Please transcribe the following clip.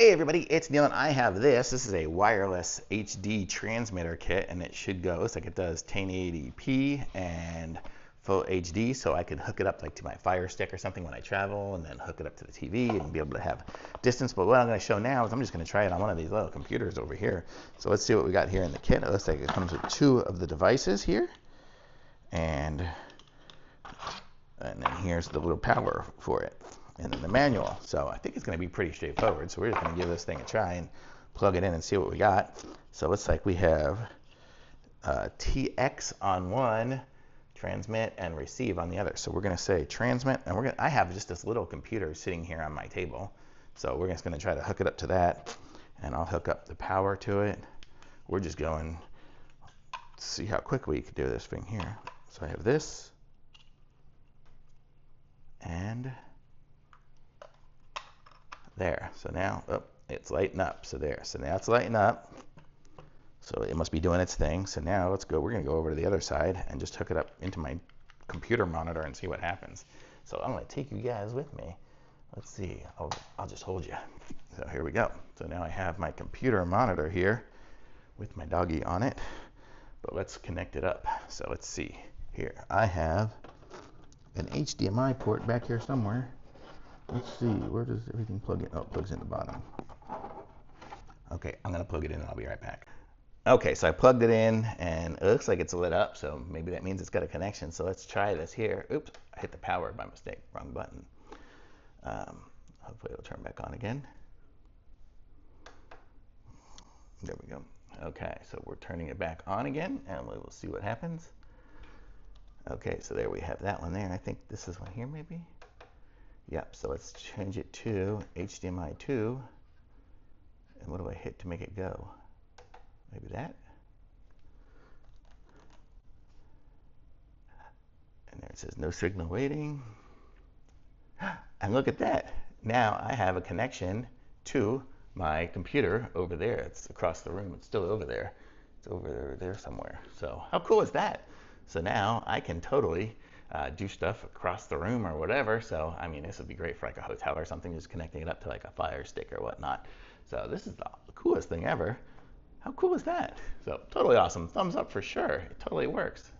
Hey everybody, it's Neil and I have this. This is a wireless HD transmitter kit and it should go, looks like it does 1080p and full HD, so I could hook it up like to my Fire Stick or something when I travel and then hook it up to the TV and be able to have distance. But what I'm going to show now is I'm just going to try it on one of these little computers over here. So let's see what we got here in the kit. It looks like it comes with two of the devices here. And then here's the little power for it. And then the manual. So I think it's going to be pretty straightforward. So we're just going to give this thing a try and plug it in and see what we got. So it looks like we have TX on one, transmit and receive on the other. So we're going to say transmit, and I have just this little computer sitting here on my table. So we're just going to try to hook it up to that, and I'll hook up the power to it. We're just going to see how quick we can do this thing here. So I have this, and there. So now, oh, it's lighting up. So there. So now it's lighting up. So it must be doing its thing. So now let's go. We're going to go over to the other side and just hook it up into my computer monitor and see what happens. So I'm going to take you guys with me. Let's see. I'll just hold you. So here we go. So now I have my computer monitor here with my doggy on it. But let's connect it up. So let's see. Here I have an HDMI port back here somewhere. Let's see, where does everything plug in? Oh, it plugs in the bottom. Okay, I'm going to plug it in and I'll be right back. Okay, so I plugged it in and it looks like it's lit up, so maybe that means it's got a connection. So let's try this here. Oops, I hit the power by mistake, wrong button. Hopefully it'll turn back on again. There we go. Okay, so we're turning it back on again and we will see what happens. Okay, so there we have that one there. I think this is one here maybe. Yep, so let's change it to HDMI 2. And what do I hit to make it go? Maybe that? And there it says no signal waiting. And look at that. Now I have a connection to my computer over there. It's across the room. It's still over there. It's over there somewhere. So how cool is that? So now I can totally do stuff across the room or whatever. So, I mean, this would be great for like a hotel or something, just connecting it up to like a Fire Stick or whatnot. So this is the coolest thing ever. How cool is that? So totally awesome. Thumbs up for sure. It totally works.